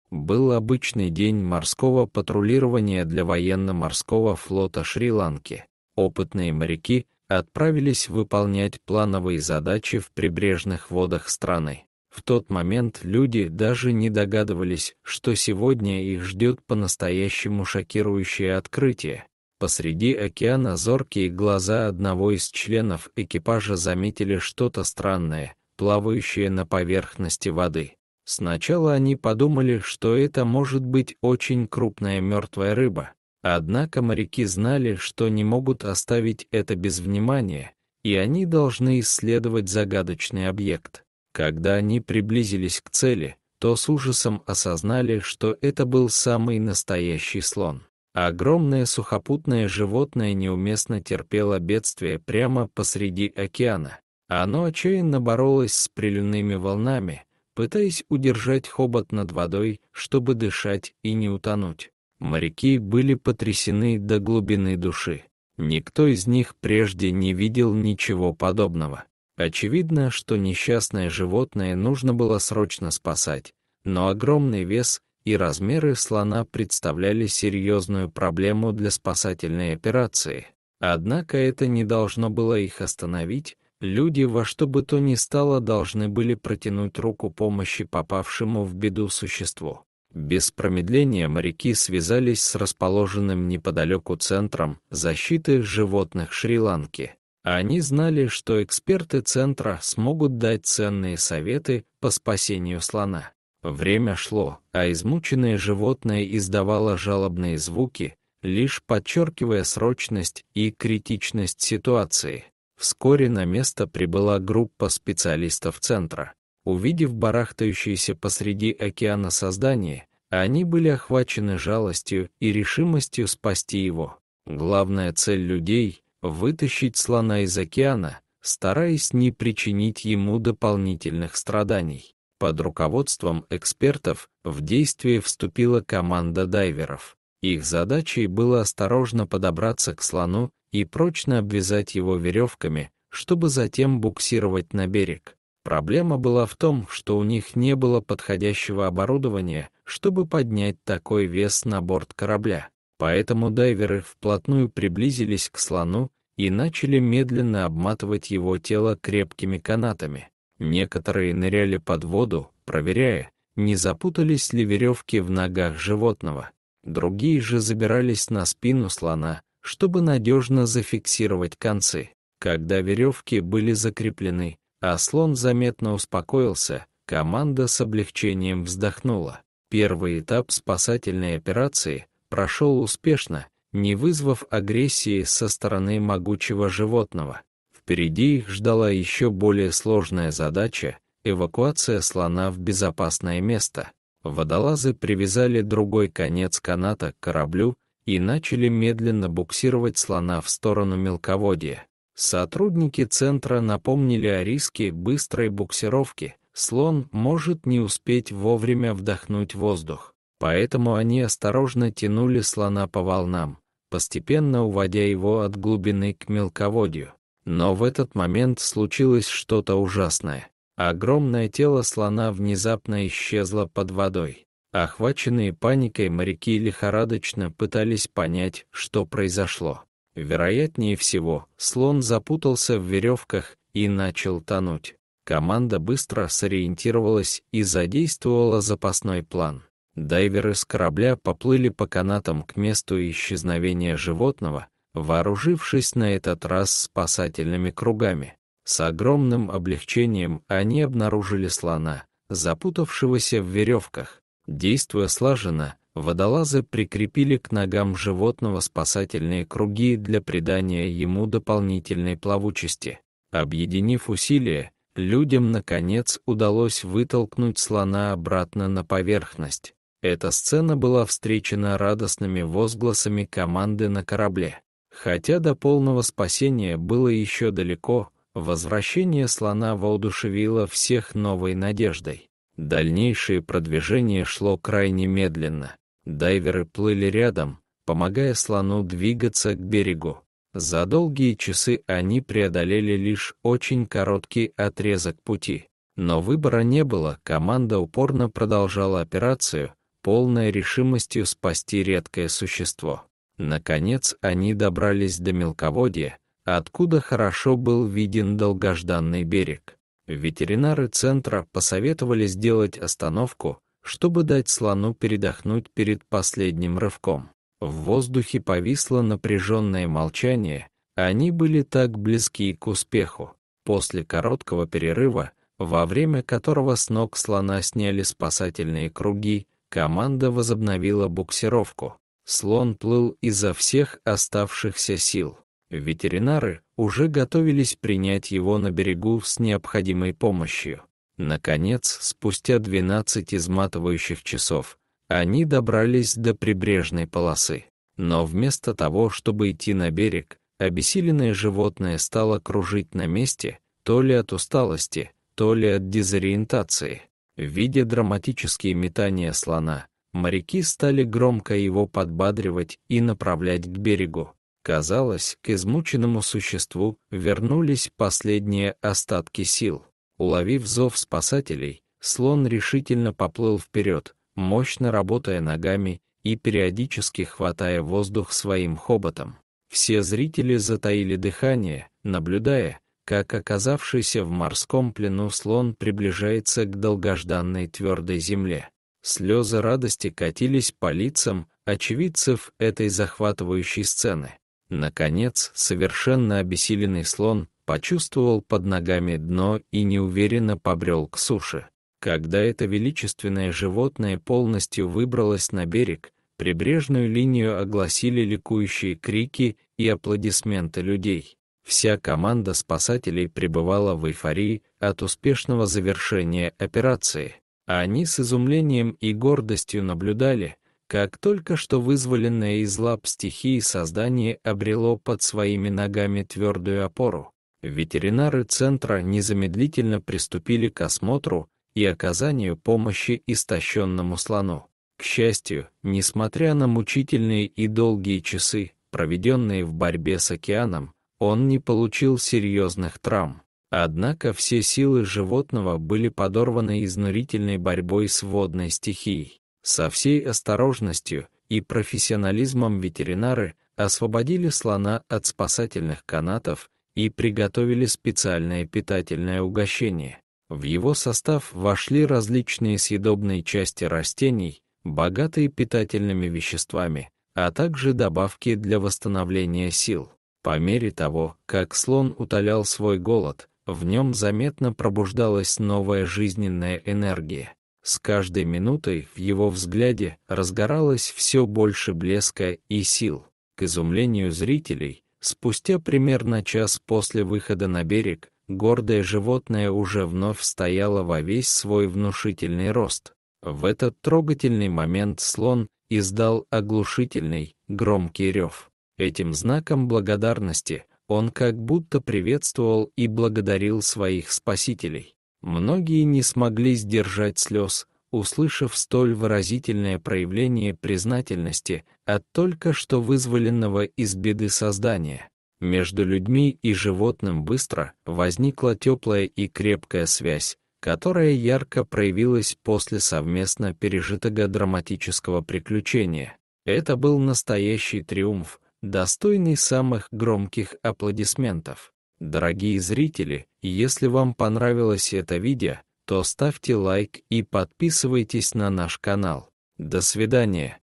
Был обычный день морского патрулирования для военно-морского флота Шри-Ланки. Опытные моряки отправились выполнять плановые задачи в прибрежных водах страны. В тот момент люди даже не догадывались, что сегодня их ждет по-настоящему шокирующее открытие. Посреди океана зоркие глаза одного из членов экипажа заметили что-то странное, плавающее на поверхности воды. Сначала они подумали, что это может быть очень крупная мертвая рыба. Однако моряки знали, что не могут оставить это без внимания, и они должны исследовать загадочный объект. Когда они приблизились к цели, то с ужасом осознали, что это был самый настоящий слон. Огромное сухопутное животное неуместно терпело бедствие прямо посреди океана. Оно отчаянно боролось с приливными волнами, пытаясь удержать хобот над водой, чтобы дышать и не утонуть. Моряки были потрясены до глубины души. Никто из них прежде не видел ничего подобного. Очевидно, что несчастное животное нужно было срочно спасать, но огромный вес и размеры слона представляли серьезную проблему для спасательной операции. Однако это не должно было их остановить. Люди во что бы то ни стало должны были протянуть руку помощи попавшему в беду существу. Без промедления моряки связались с расположенным неподалеку Центром защиты животных Шри-Ланки. Они знали, что эксперты Центра смогут дать ценные советы по спасению слона. Время шло, а измученное животное издавало жалобные звуки, лишь подчеркивая срочность и критичность ситуации. Вскоре на место прибыла группа специалистов Центра. Увидев барахтающееся посреди океана создание, они были охвачены жалостью и решимостью спасти его. Главная цель людей — вытащить слона из океана, стараясь не причинить ему дополнительных страданий. Под руководством экспертов в действие вступила команда дайверов. Их задачей было осторожно подобраться к слону и прочно обвязать его веревками, чтобы затем буксировать на берег. Проблема была в том, что у них не было подходящего оборудования, чтобы поднять такой вес на борт корабля. Поэтому дайверы вплотную приблизились к слону и начали медленно обматывать его тело крепкими канатами. Некоторые ныряли под воду, проверяя, не запутались ли веревки в ногах животного. Другие же забирались на спину слона, чтобы надежно зафиксировать концы. Когда веревки были закреплены, а слон заметно успокоился, команда с облегчением вздохнула. Первый этап спасательной операции прошел успешно, не вызвав агрессии со стороны могучего животного. Впереди их ждала еще более сложная задача — эвакуация слона в безопасное место. Водолазы привязали другой конец каната к кораблю и начали медленно буксировать слона в сторону мелководья. Сотрудники Центра напомнили о риске быстрой буксировки. Слон может не успеть вовремя вдохнуть воздух. Поэтому они осторожно тянули слона по волнам, постепенно уводя его от глубины к мелководью. Но в этот момент случилось что-то ужасное. Огромное тело слона внезапно исчезло под водой. Охваченные паникой моряки лихорадочно пытались понять, что произошло. Вероятнее всего, слон запутался в веревках и начал тонуть. Команда быстро сориентировалась и задействовала запасной план. Дайверы с корабля поплыли по канатам к месту исчезновения животного, вооружившись на этот раз спасательными кругами. С огромным облегчением они обнаружили слона, запутавшегося в веревках. Действуя слаженно, водолазы прикрепили к ногам животного спасательные круги для придания ему дополнительной плавучести. Объединив усилия, людям, наконец, удалось вытолкнуть слона обратно на поверхность. Эта сцена была встречена радостными возгласами команды на корабле. Хотя до полного спасения было еще далеко, возвращение слона воодушевило всех новой надеждой. Дальнейшее продвижение шло крайне медленно. Дайверы плыли рядом, помогая слону двигаться к берегу. За долгие часы они преодолели лишь очень короткий отрезок пути. Но выбора не было, команда упорно продолжала операцию, полной решимостью спасти редкое существо. Наконец они добрались до мелководья, откуда хорошо был виден долгожданный берег. Ветеринары центра посоветовали сделать остановку, чтобы дать слону передохнуть перед последним рывком. В воздухе повисло напряженное молчание, они были так близки к успеху. После короткого перерыва, во время которого с ног слона сняли спасательные круги, команда возобновила буксировку. Слон плыл изо всех оставшихся сил. Ветеринары уже готовились принять его на берегу с необходимой помощью. Наконец, спустя 12 изматывающих часов, они добрались до прибрежной полосы. Но вместо того, чтобы идти на берег, обессиленное животное стало кружить на месте, то ли от усталости, то ли от дезориентации. Видя драматические метания слона, моряки стали громко его подбадривать и направлять к берегу. Казалось, к измученному существу вернулись последние остатки сил. Уловив зов спасателей, слон решительно поплыл вперед, мощно работая ногами и периодически хватая воздух своим хоботом. Все зрители затаили дыхание, наблюдая, как оказавшийся в морском плену слон приближается к долгожданной твердой земле. Слезы радости катились по лицам очевидцев этой захватывающей сцены. Наконец, совершенно обессиленный слон почувствовал под ногами дно и неуверенно побрел к суше. Когда это величественное животное полностью выбралось на берег, прибрежную линию огласили ликующие крики и аплодисменты людей. Вся команда спасателей пребывала в эйфории от успешного завершения операции. А они с изумлением и гордостью наблюдали, как только что вызволенное из лап стихии создание обрело под своими ногами твердую опору. Ветеринары центра незамедлительно приступили к осмотру и оказанию помощи истощенному слону. К счастью, несмотря на мучительные и долгие часы, проведенные в борьбе с океаном, он не получил серьезных травм. Однако все силы животного были подорваны изнурительной борьбой с водной стихией. Со всей осторожностью и профессионализмом ветеринары освободили слона от спасательных канатов и приготовили специальное питательное угощение. В его состав вошли различные съедобные части растений, богатые питательными веществами, а также добавки для восстановления сил. По мере того, как слон утолял свой голод, в нем заметно пробуждалась новая жизненная энергия. С каждой минутой в его взгляде разгоралось все больше блеска и сил. К изумлению зрителей, спустя примерно час после выхода на берег, гордое животное уже вновь стояло во весь свой внушительный рост. В этот трогательный момент слон издал оглушительный, громкий рев. Этим знаком благодарности он как будто приветствовал и благодарил своих спасителей. Многие не смогли сдержать слез, услышав столь выразительное проявление признательности от только что вызволенного из беды создания. Между людьми и животным быстро возникла теплая и крепкая связь, которая ярко проявилась после совместно пережитого драматического приключения. Это был настоящий триумф, достойный самых громких аплодисментов. Дорогие зрители, если вам понравилось это видео, то ставьте лайк и подписывайтесь на наш канал. До свидания.